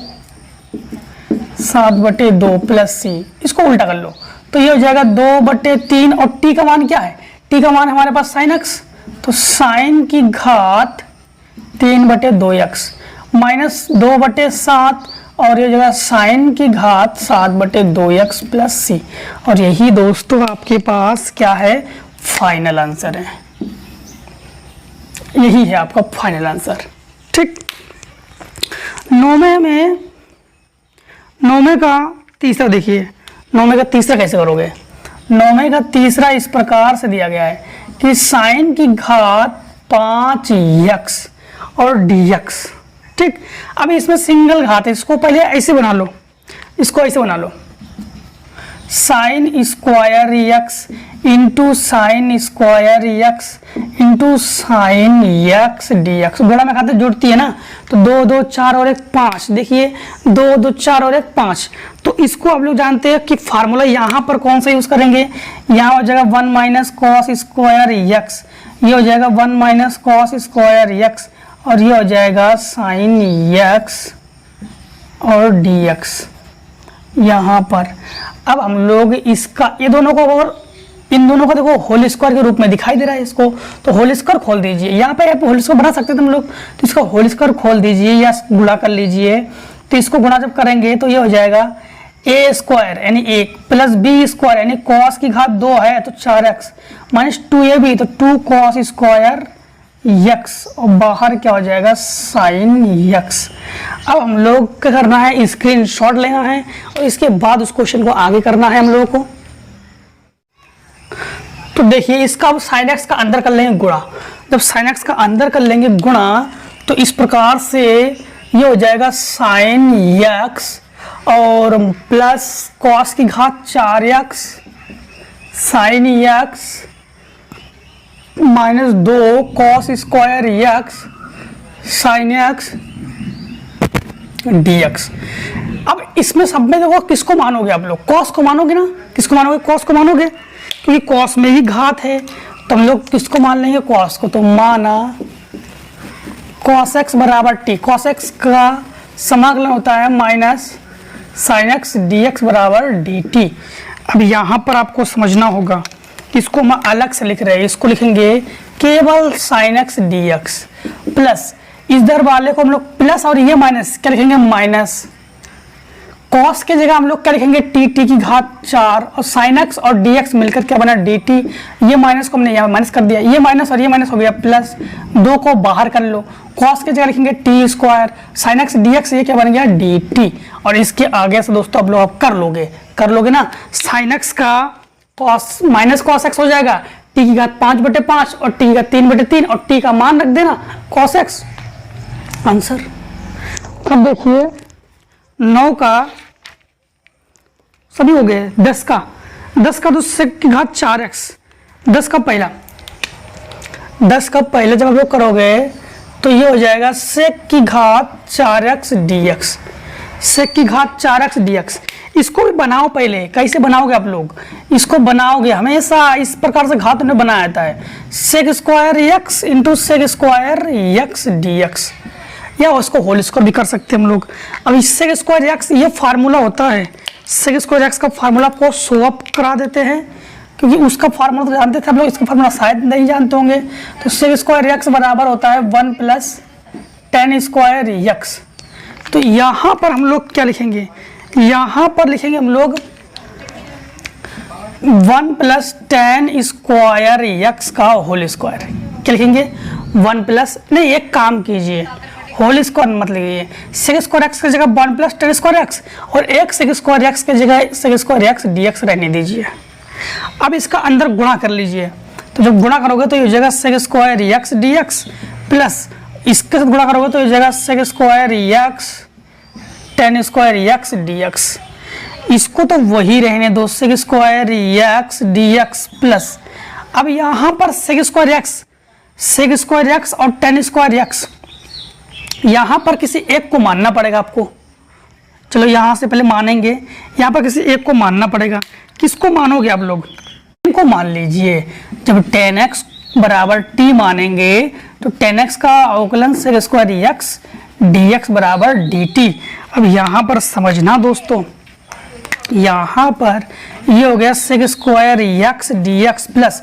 7/2 प्लस सी, इसको उल्टा कर लो तो ये हो जाएगा 2/3 और टी का मान क्या है, टी का मान हमारे पास साइन एक्स, तो साइन की घात 3/2 एक्स माइनस 2/7 और ये जगह साइन की घात 7/2 एक्स प्लस सी, और यही दोस्तों आपके पास क्या है फाइनल आंसर है, यही है आपका फाइनल आंसर। ठीक, 9वें का तीसरा देखिए, 9वें का तीसरा कैसे करोगे, 9वें का तीसरा इस प्रकार से दिया गया है कि साइन की घात 5 एक्स और डी एक्स। ठीक, अब इसमें सिंगल घात है, इसको पहले ऐसे बना लो, इसको ऐसे बना लो, sine square x into sine square x into sine x d x, गुणा में खाते जुड़ती है ना, तो 2 2 4 और 1 5, देखिए 2 2 4 और 1 5, तो इसको आप लोग जानते हैं कि फार्मूला यहाँ पर कौन सा यूज करेंगे, यहाँ हो जाएगा 1 माइनस कॉस स्क्वायर एक्स, ये हो जाएगा 1 माइनस कॉस स्क्वायर एक्स और ये हो जाएगा साइन एक्स और डी एक्स यहाँ पर। अब हम लोग इसका ये दोनों को और इन दोनों को देखो होल स्क्वायर के रूप में दिखाई दे रहा है इसको, तो होल स्क्वायर खोल दीजिए, यहाँ पे आप होल स्क्वायर बना सकते थे हम लोग, तो इसका होल स्क्वायर खोल दीजिए या गुणा कर लीजिए, तो इसको गुणा जब करेंगे तो ये हो जाएगा ए स्क्वायर यानी 1 प्लस बी स्क्वायर यानी कॉस की घात 2 है तो 4x माइनस 2ab तो 2 कॉस स्क्वायर यक्स और बाहर क्या हो जाएगा साइन यक्स। अब हम लोग क्या करना है, स्क्रीनशॉट लेना है और इसके बाद उस क्वेश्चन को आगे करना है हम लोगों को। तो देखिए इसका अब साइन एक्स का अंदर कर लेंगे गुणा, जब साइन एक्स का अंदर कर लेंगे गुणा तो इस प्रकार से ये हो जाएगा साइन एक्स और प्लस कॉस की घात 4x sine x minus 2 cos square x sine x dx। अब इसमें सब में देखो किसको मानोगे आप लोग, कॉस को मानोगे ना, किसको मानोगे, कॉस को मानोगे, क्योंकि कॉस में ही घात है तो हम लोग किसको मान लेंगे, कॉस को। तो माना कॉस x बराबर टी, कॉस x का समाकलन होता है माइनस साइन x dx बराबर dt। अब यहाँ पर आपको समझना होगा, इसको हम अलग से लिख रहे हैं, इसको लिखेंगे केवल साइन x dx प्लस इधर वाले को हम लोग प्लस और ये माइनस क्या लिखेंगे, माइनस कॉस के जगह हम लोग क्या लिखेंगे, टी की घात 4 और साइन x और dx मिलकर क्या बना dt। ये माइनस को हमने यहाँ माइनस कर दिया, ये माइनस और ये माइनस हो गया प्लस, 2 को बाहर कर लो, कॉस के जगह लिखेंगे T square sine x dx, ये क्या बन गया dt। और इसके आगे से दोस्तों आप लोग कर लोगे ना, साइन x का कॉस माइनस कॉस x हो जाएगा, टी की घात 5/5 और टी की घात 3/3 और टी का मान रख देना कॉस x, आंसर। अब देखिए 9 का सभी हो गए, 10 का तो सेक की घात 4x, 10 का पहला जब आप लोग करोगे तो ये हो जाएगा सेक की घात 4x dx, सेक की घात 4x dx। इसको भी बनाओ, पहले कैसे बनाओगे आप लोग, इसको बनाओगे हमेशा इस प्रकार से घात उन्हें बनाया जाता है, sec square x into sec square x dx, या उसको होल स्क्वायर भी कर सकते हैं हम लोग। अब इस सेक स्क्वायर x ये फार्मूला होता है, सेक स्क्वायर x का फार्मूला आपको शो अप करा देते हैं, क्योंकि उसका फार्मूला तो जानते थे हम लोग, इसका फार्मूला शायद नहीं जानते होंगे। तो सेक स्क्वायर x बराबर होता है 1 प्लस टेन स्क्वायर x। तो यहाँ पर हम लोग क्या लिखेंगे, यहाँ पर लिखेंगे हम लोग 1 प्लस टेन स्क्वायर x का होल स्क्वायर, क्या लिखेंगे 1 प्लस, नहीं एक काम कीजिए होल स्क्वायर मत लिखिए, सेक स्क्वायर x की जगह 1 प्लस टेन स्क्वायर x और एक सेक स्क्वायर x की जगह सेक स्क्वायर x dx रहने दीजिए। अब इसका अंदर गुणा कर लीजिए, तो जब गुणा करोगे तो ये जगह sec square x dx plus इसके साथ गुणा करोगे तो ये जगह sec square x tan square x dx, इसको तो वही रहने दो sec square x dx plus, अब यहाँ पर सेक स्क्वायर x और टेन स्क्वायर x, यहाँ पर किसी एक को मानना पड़ेगा आपको। चलो यहाँ से पहले मानेंगे, यहाँ पर किसी एक को मानना पड़ेगा, किसको मानोगे आप लोग, इनको मान लीजिए। जब 10x बराबर t मानेंगे तो 10x का अवकलन सेक स्क्वायर x dx बराबर dt। अब यहाँ पर समझना दोस्तों, यहाँ पर ये हो गया sec square x dx plus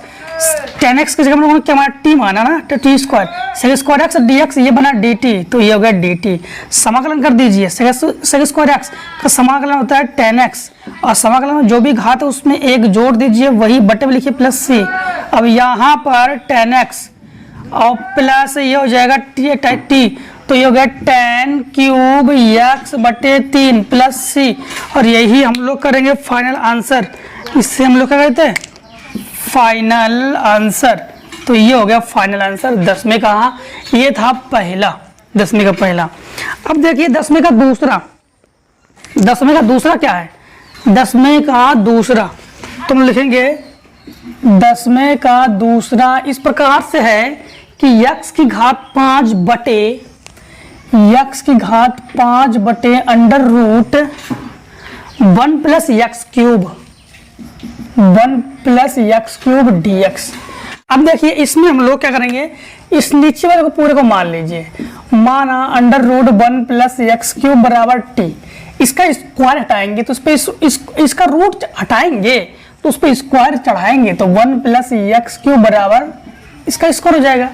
10x की जगह हम लोगों ने क्या माना, t माना ना, तो t square sec square x dx ये बना dt, तो ये हो गया dt। समाकलन कर दीजिए, सेक स्क्वायर x का समाकलन होता है 10x और समाकलन में जो भी घात है उसमें एक जोड़ दीजिए, वही बटे में लिखिए प्लस c। अब यहाँ पर 10x और प्लस ये हो जाएगा t, तो ये हो गया 10 क्यूब x बटे 3 प्लस c, और यही हम लोग करेंगे फाइनल आंसर। इससे हम लोग क्या कहते हैं, फाइनल आंसर। तो ये हो गया फाइनल आंसर 10वें का। ये था पहला, 10वें का पहला। अब देखिए 10वें का दूसरा क्या है, 10वें का दूसरा तुम लिखेंगे 10वें का दूसरा इस प्रकार से है कि x की घात 5 बटे under root 1 plus x cube dx। अब देखिए इसमें हम लोग क्या करेंगे, इस नीचे वाले को पूरे को मान लीजिए, माना under root 1 plus x cube बराबर t, इसका स्क्वायर हटाएंगे तो उस पर इसका रूट हटाएंगे तो उस पर स्क्वायर चढ़ाएंगे तो 1 प्लस एक्स क्यूब बराबर इसका स्क्वायर हो जाएगा।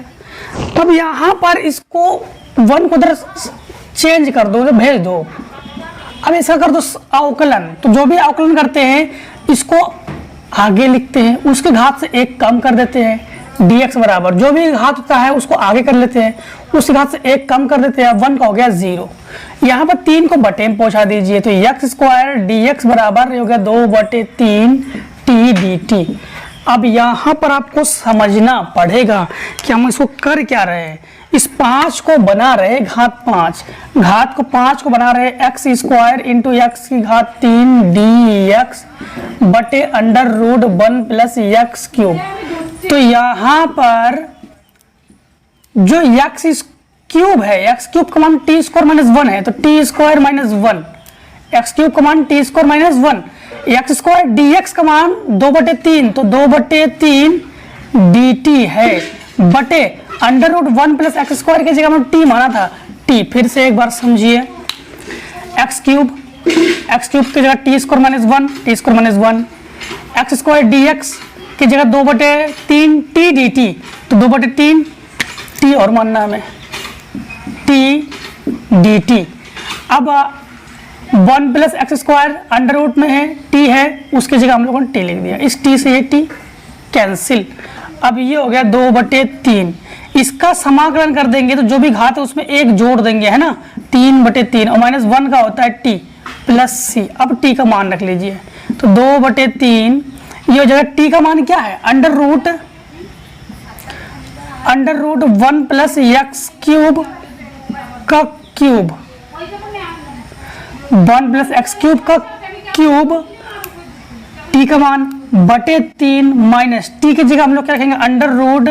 तब यहाँ पर इसको 1 को उधर चेंज कर दो, भेज दो। अब इसका कर दो अवकलन, तो जो भी अवकलन करते हैं इसको आगे लिखते हैं, उसके घात से एक कम कर देते हैं, dx बराबर जो भी घात होता है उसको आगे कर लेते हैं, उसके घात से एक कम कर देते हैं, 1 का हो गया 0। यहाँ पर 3 को बटे में पहुंचा दीजिए, तो एक्स स्क्वायर dx बराबर हो गया 2/3 t dt। अब यहाँ पर आपको समझना पड़ेगा कि हम इसको कर क्या रहे हैं। इस 5 को बना रहे घात 5, घात को 5 को बना रहे एक्स स्क्वायर इंटू एक्स की घात 3 डी एक्स बटे under root 1 plus x cube. तो यहाँ पर जो एक्स क्यूब है, एक्स क्यूब का मान टी स्क्वायर माइनस 1 है, तो t square minus 1, x cube का मान t square minus 1, x square d x का मान 2/3, तो 2/3 डी टी है बटे under root 1 plus x square की जगह में टी माना था, टी। फिर से एक बार समझिए, एक्स क्यूब की जगह T square minus 1, T square minus 1, x square d x की जगह 2/3 टी डी टी, तो 2/3 टी और मानना हमें टी डी टी। अब 1 plus x square under root में है, टी है, उसकी जगह हम लोगों ने टी लिख दिया, इस टी से ये टी कैंसिल। अब ये हो गया 2/3, इसका समाकलन कर देंगे तो जो भी घात है उसमें एक जोड़ देंगे, है ना, 3/3 और -1 का होता है टी प्लस सी। अब टी का मान रख लीजिए, तो 2/3, ये हो जाएगा टी का मान क्या है, under root 1 plus x cube का क्यूब, 1 प्लस एक्स क्यूब का क्यूब, टी का मान बटे 3 माइनस टी की जगह हम लोग क्या रखेंगे, under root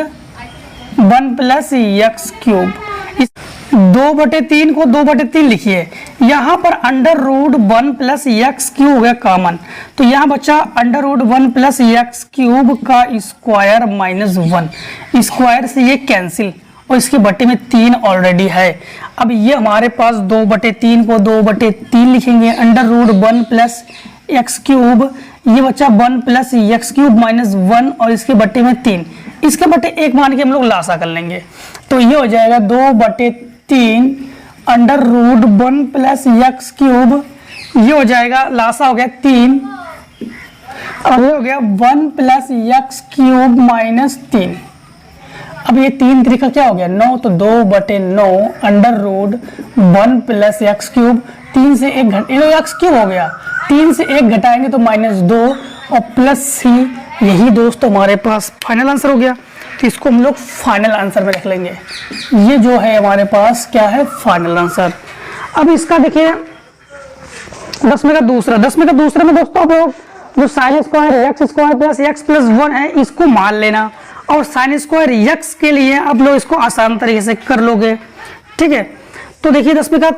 1 plus x cube. इस 2/3 को 2/3 लिखिए, यहाँ पर under root 1 plus x cube हो गया कॉमन, तो यहाँ बचा under root 1 plus x cube का स्क्वायर माइनस 1, स्क्वायर से ये कैंसिल और इसके बटे में 3 ऑलरेडी है। अब ये हमारे पास 2/3 को 2/3 लिखेंगे, under root 1 plus x cube, ये बचा 1 प्लस एक्स क्यूब माइनस 1 और इसके बटे में 3, इसके बटे 1 मान के हम लोग लासा कर लेंगे, तो ये हो जाएगा 2/3 under root 1 plus x cube, ये हो जाएगा लासा हो गया 3 और ये हो गया 1 प्लस एक्स क्यूब माइनस 3। अब ये 3 तरीका क्या हो गया 9, तो 2/9 under root 1 plus x cube, 3 से 1 घट, ये एक्स क्यूब हो गया, 3 से 1 घटाएंगे तो -2 और प्लस सी। यही दोस्तों हमारे पास फाइनल आंसर हो गया, तो इसको हम लोग फाइनल आंसर में रख लेंगे। ये जो है हमारे पास क्या है, फाइनल आंसर। अब इसका देखिए 10वें का दूसरा में दोस्तों आप लोग जो sign square x square plus x plus 1 है इसको मान लेना, और साइन स्क्वायर एक्स के लिए आप लोग इसको आसान तरीके से कर लोगे, ठीक है। तो देखिए 10वें का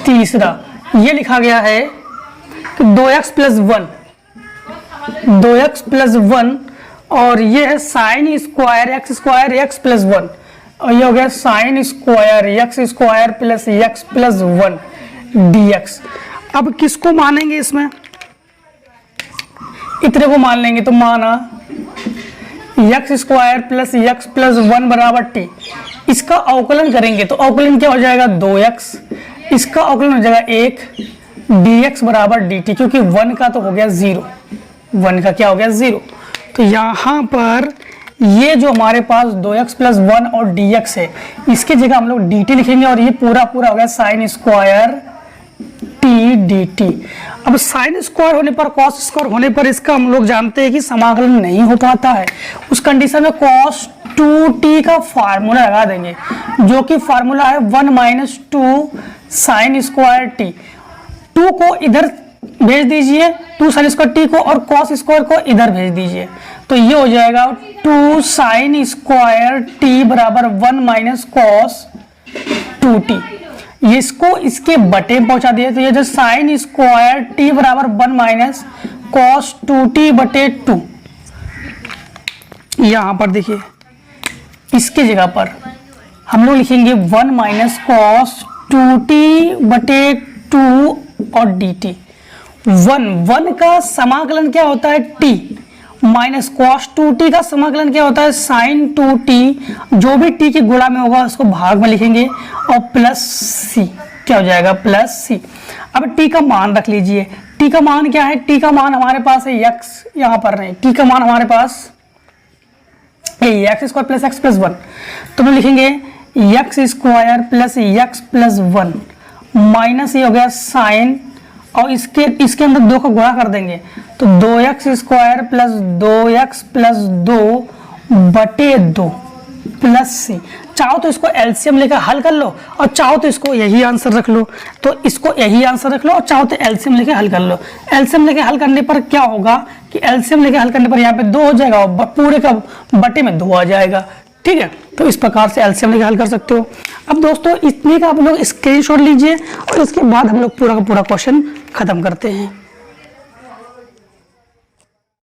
तीसरा ये लिखा गया है कि 2x प्लस 1 और ये है साइन स्क्वायर एक्स प्लस 1 और ये हो गया sign square x plus x plus 1 dx। अब किसको मानेंगे, इसमें इतने को मान लेंगे, तो माना x square plus x plus 1 बराबर टी, इसका अवकलन करेंगे तो अवकलन क्या हो जाएगा 2x, इसका अवकलन हो जाएगा 1 dx बराबर dt, क्योंकि 1 का तो हो गया 0, 1 का क्या हो गया 0। तो यहाँ पर ये जो हमारे पास 2x प्लस 1 और dx है, इसके जगह हम लोग dt लिखेंगे और ये पूरा हो गया sine square T D t. अब साइन स्क्वायर होने पर कॉस स्क्वायर होने पर इसका हम लोग जानते हैं कि समाकलन नहीं हो पाता है, उस कंडीशन में कॉस 2t का फार्मूला लगा देंगे, जो कि फार्मूला है 1 माइनस 2 साइन स्क्वायर टी। 2 को इधर भेज दीजिए, 2 साइन स्क्वायर टी को, और कॉस स्क्वायर को इधर भेज दीजिए, तो ये हो जाएगा 2 साइन स्क्वायर टी बराबर 1 माइनस कॉस 2t। इसको इसके बटे में पहुंचा दिए, तो ये जो साइन स्क्वायर टी बराबर 1 माइनस कॉस 2t बटे 2, यहां पर देखिए इसके जगह पर हम लोग लिखेंगे 1 माइनस कॉस 2t बटे 2 और dt। 1 का समाकलन क्या होता है t, माइनस कॉस 2t का समाकलन क्या होता है साइन 2t, जो भी t के गुणा में होगा उसको भाग में लिखेंगे, और प्लस c, क्या हो जाएगा प्लस c। अब t का मान रख लीजिए, t का मान क्या है, t का मान हमारे पास है x, यहाँ पर नहीं, t का मान हमारे पास x square plus x plus 1, तो हम लिखेंगे x square plus x plus 1 minus ये हो गया साइन और इसके अंदर 2 का गुणा कर देंगे तो 2x² plus 2x plus 2/2 plus c। चाहो तो इसको एलसीएम लेकर हल कर लो और चाहो तो इसको यही आंसर रख लो, तो इसको यही आंसर रख लो और चाहो तो एलसीएम लेके हल कर लो। एलसीएम लेके हल करने पर क्या होगा कि एलसीएम लेके हल करने पर यहाँ पे 2 हो जाएगा और पूरे का बटे में 2 आ जाएगा। ठीक है, तो इस प्रकार से एलसीएम लेके हल कर सकते हो। अब दोस्तों इतने का आप लोग स्क्रीनशॉट लीजिए और इसके बाद हम लोग पूरा का पूरा क्वेश्चन खत्म करते हैं।